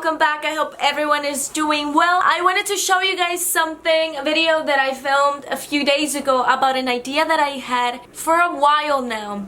welcome back. I hope everyone is doing well. I wanted to show you guys something, a video that I filmed a few days ago about an idea that I had for a while now.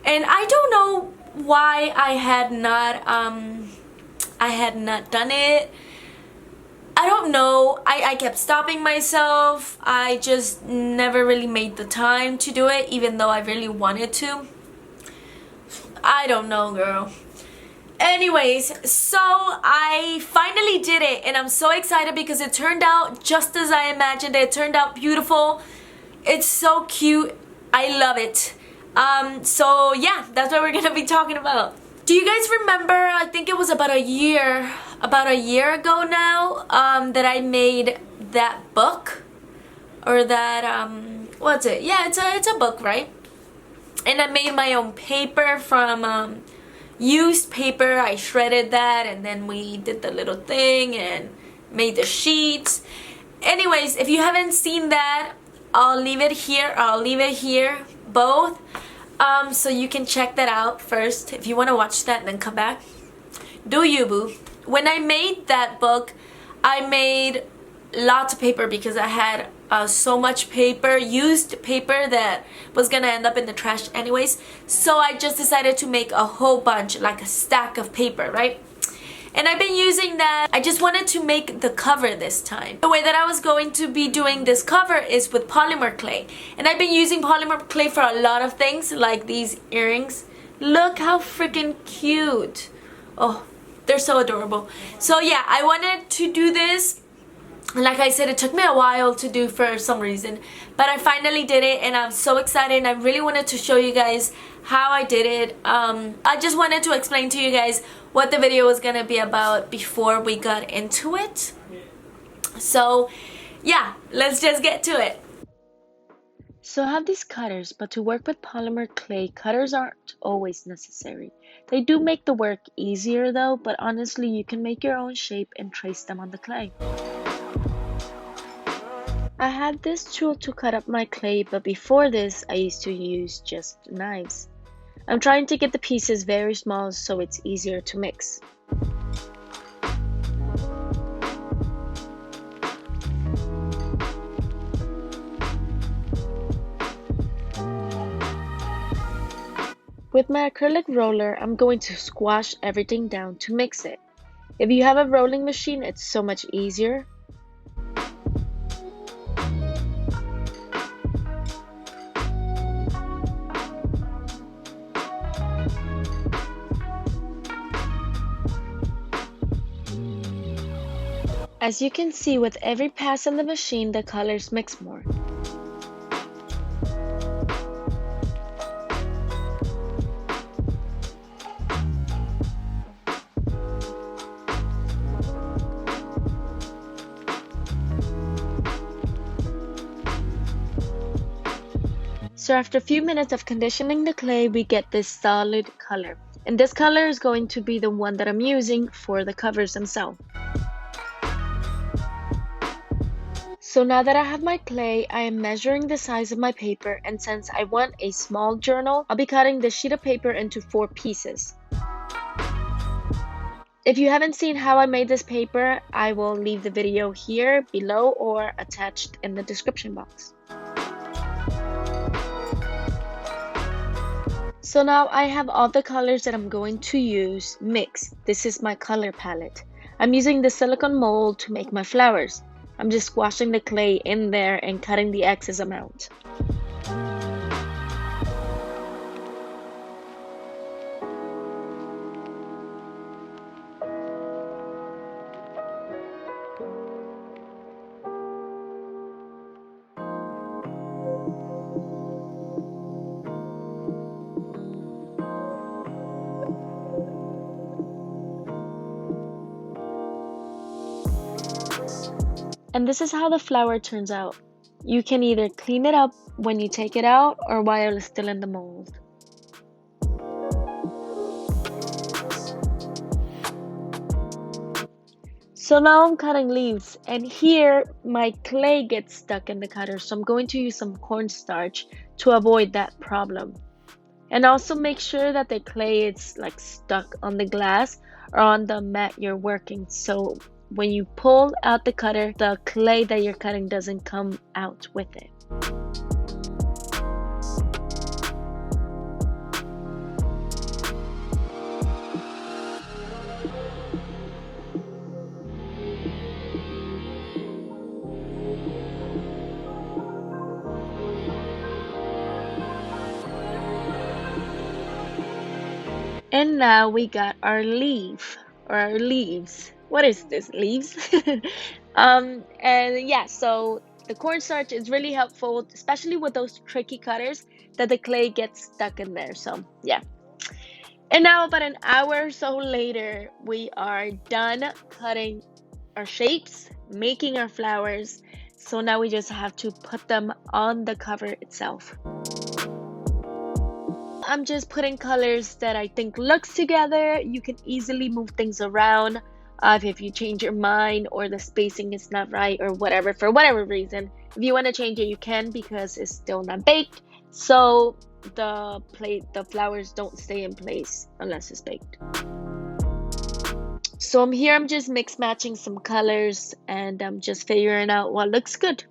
And I don't know why I had not done it. I don't know. I kept stopping myself. I just never really made the time to do it, even though I really wanted to. I don't know, girl. Anyways, so I finally did it, and I'm so excited because it turned out just as I imagined it. It turned out beautiful. It's so cute. I love it. So yeah, that's what we're gonna be talking about. Do you guys remember, I think it was about a year ago now, that I made that book? Or that, what's it? Yeah, it's a book, right? And I made my own paper from, used paper. I shredded that, and then we did the little thing and made the sheets. Anyways, if you haven't seen that, I'll leave it here, both, so you can check that out first. If you want to watch that and then come back, do you, boo. When I made that book, I made lots of paper because I had so much paper, used paper, that was gonna end up in the trash anyways. So I just decided to make a whole bunch, like a stack of paper, right? And I've been using that. I just wanted to make the cover this time. The way that I was going to be doing this cover is with polymer clay. And I've been using polymer clay for a lot of things, like these earrings. Look how freaking cute. Oh, they're so adorable. So yeah, I wanted to do this. Like I said, it took me a while to do for some reason, but I finally did it, and I'm so excited, and I really wanted to show you guys how I did it. I just wanted to explain to you guys what the video was gonna be about before we got into it. So yeah, let's just get to it. So I have these cutters, but to work with polymer clay, cutters aren't always necessary. They do make the work easier though, but honestly you can make your own shape and trace them on the clay. I had this tool to cut up my clay, but before this I used to use just knives. I'm trying to get the pieces very small so it's easier to mix. With my acrylic roller, I'm going to squash everything down to mix it. If you have a rolling machine, it's so much easier. As you can see, with every pass in the machine, the colors mix more. So after a few minutes of conditioning the clay, we get this solid color. And this color is going to be the one that I'm using for the covers themselves. So now that I have my clay, I am measuring the size of my paper, and since I want a small journal, I'll be cutting the sheet of paper into 4 pieces. If you haven't seen how I made this paper, I will leave the video here below or attached in the description box. So now I have all the colors that I'm going to use mixed. This is my color palette. I'm using the silicone mold to make my flowers. I'm just squashing the clay in there and cutting the excess amount. And this is how the flower turns out. You can either clean it up when you take it out or while it's still in the mold. So now I'm cutting leaves, and here my clay gets stuck in the cutter, so I'm going to use some cornstarch to avoid that problem. And also make sure that the clay is like stuck on the glass, or on the mat you're working. So when you pull out the cutter, the clay that you're cutting doesn't come out with it. And now we got our leaf or our leaves. What is this? Leaves? And yeah, so the cornstarch is really helpful, especially with those tricky cutters that the clay gets stuck in there. So yeah. And now about an hour or so later, we are done cutting our shapes, making our flowers. So now we just have to put them on the cover itself. I'm just putting colors that I think looks together. You can easily move things around if you change your mind or the spacing is not right or whatever, for whatever reason. If you want to change it, you can because it's still not baked. So the flowers don't stay in place unless it's baked. So I'm just mix matching some colors and I'm just figuring out what looks good.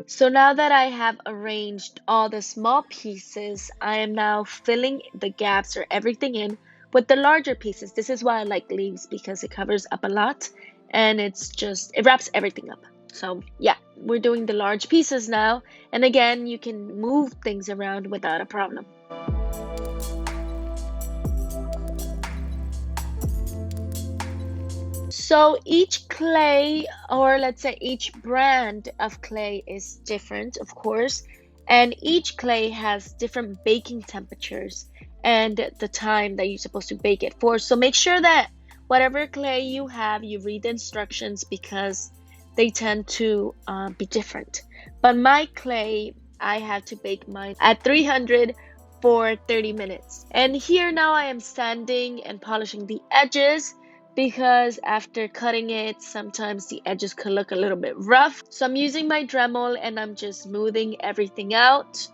So now that I have arranged all the small pieces, I am now filling the gaps or everything in with the larger pieces. This is why I like leaves because it covers up a lot and it wraps everything up. So yeah, we're doing the large pieces now. And again, you can move things around without a problem. So each clay, or let's say each brand of clay is different, of course, and each clay has different baking temperatures and the time that you're supposed to bake it for. So make sure that whatever clay you have, you read the instructions because they tend to be different. But my clay, I have to bake mine at 300 for 30 minutes. And here now I am sanding and polishing the edges because after cutting it, sometimes the edges could look a little bit rough. So I'm using my Dremel and I'm just smoothing everything out.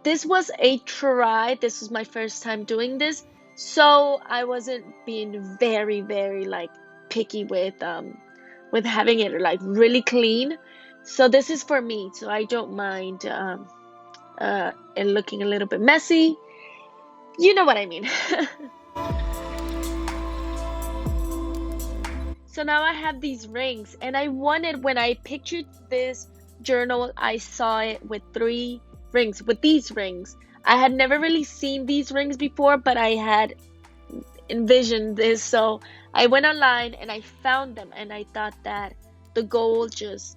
This was a try. This was my first time doing this. So I wasn't being very, very like picky with having it like really clean. So this is for me. So I don't mind it looking a little bit messy. You know what I mean. So now I have these rings and I wanted, when I pictured this journal, I saw it with 3 rings, with these rings. I had never really seen these rings before, but I had envisioned this. So I went online and I found them and I thought that the gold just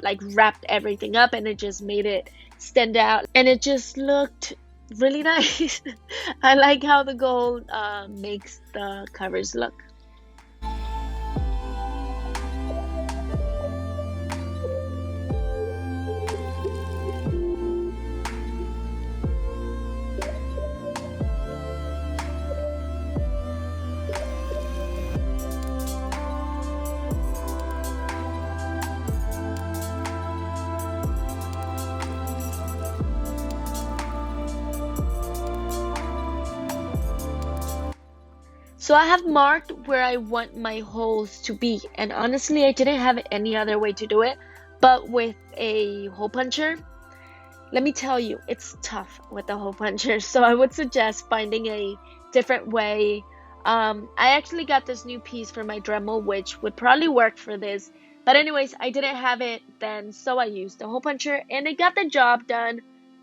like wrapped everything up and it just made it stand out and it just looked really nice. I like how the gold makes the covers look. So I have marked where I want my holes to be, and honestly I didn't have any other way to do it, but with a hole puncher, let me tell you, it's tough with the hole puncher, so I would suggest finding a different way. I actually got this new piece for my Dremel, which would probably work for this, but anyways, I didn't have it then, so I used the hole puncher, and it got the job done,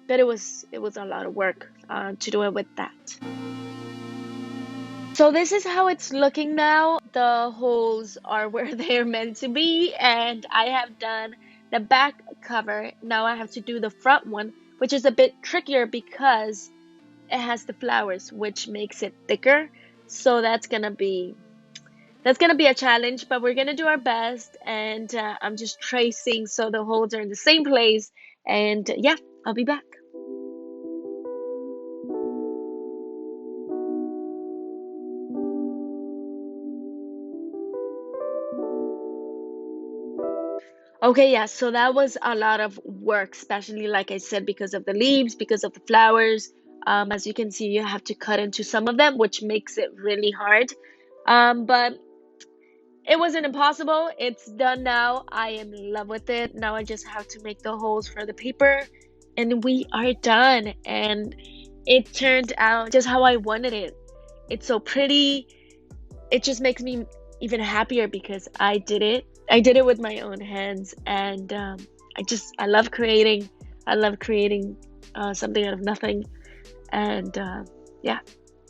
but it was a lot of work to do it with that. So this is how it's looking now. The holes are where they're meant to be, and I have done the back cover. Now I have to do the front one, which is a bit trickier because it has the flowers, which makes it thicker. So that's gonna be a challenge, but we're gonna do our best. And I'm just tracing so the holes are in the same place. And yeah, I'll be back. Okay, yeah, so that was a lot of work, especially like I said, because of the leaves, because of the flowers. As you can see, you have to cut into some of them, which makes it really hard. But it wasn't impossible. It's done now. I am in love with it. Now I just have to make the holes for the paper, and we are done. And it turned out just how I wanted it. It's so pretty. It just makes me even happier because I did it. I did it with my own hands, and I love creating. I love creating something out of nothing, and yeah,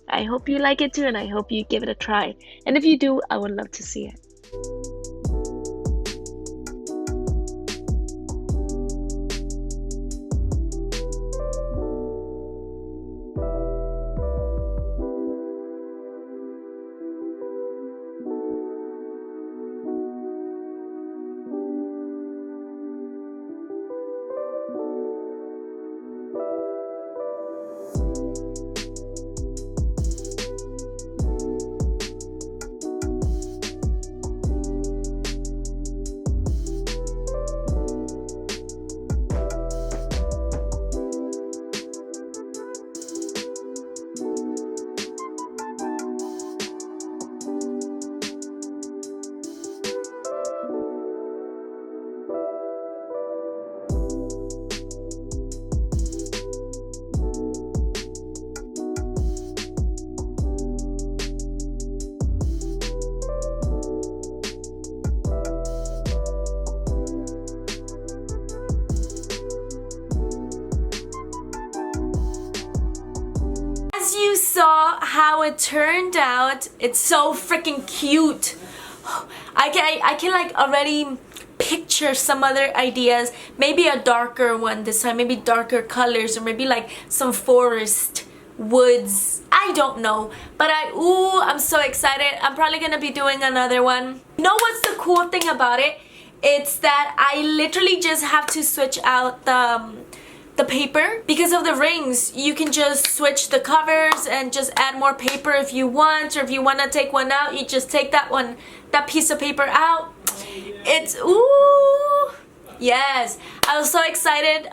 I hope you like it too, and I hope you give it a try. And if you do, I would love to see it. As you saw how it turned out, it's so freaking cute. I can like already picture some other ideas, maybe a darker one this time, maybe darker colors, or maybe like some forest, woods, I don't know. But I'm so excited. I'm probably gonna be doing another one. You know what's the cool thing about it? It's that I literally just have to switch out the paper. Because of the rings, you can just switch the covers and just add more paper if you want, or if you want to take one out, you just take that piece of paper out. It's yes, I was so excited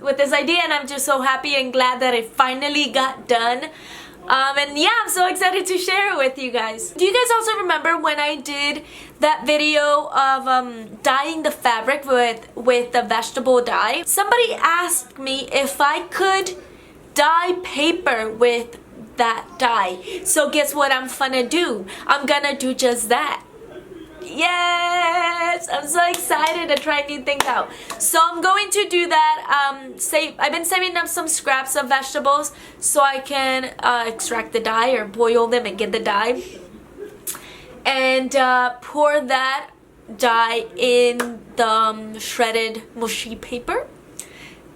with this idea, and I'm just so happy and glad that it finally got done. And yeah, I'm so excited to share it with you guys. Do you guys also remember when I did that video of dyeing the fabric with the vegetable dye? Somebody asked me if I could dye paper with that dye. So guess what I'm gonna do? I'm gonna do just that. Yes, I'm so excited to try new things out. So I'm going to do that. I've been saving up some scraps of vegetables so I can extract the dye, or boil them and get the dye, and pour that dye in the shredded mushy paper.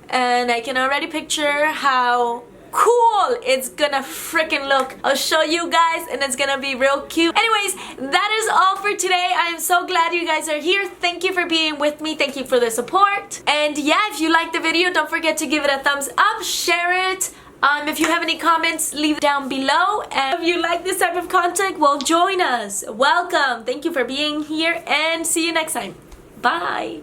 And I can already picture how cool it's gonna freaking look. I'll show you guys, and it's gonna be real cute. Anyways, that is all for today. I am so glad you guys are here. Thank you for being with me. Thank you for the support. And yeah, if you liked the video, don't forget to give it a thumbs up, share it. If you have any comments, leave it down below. And if you like this type of content, well, join us. Welcome. Thank you for being here, and see you next time. Bye.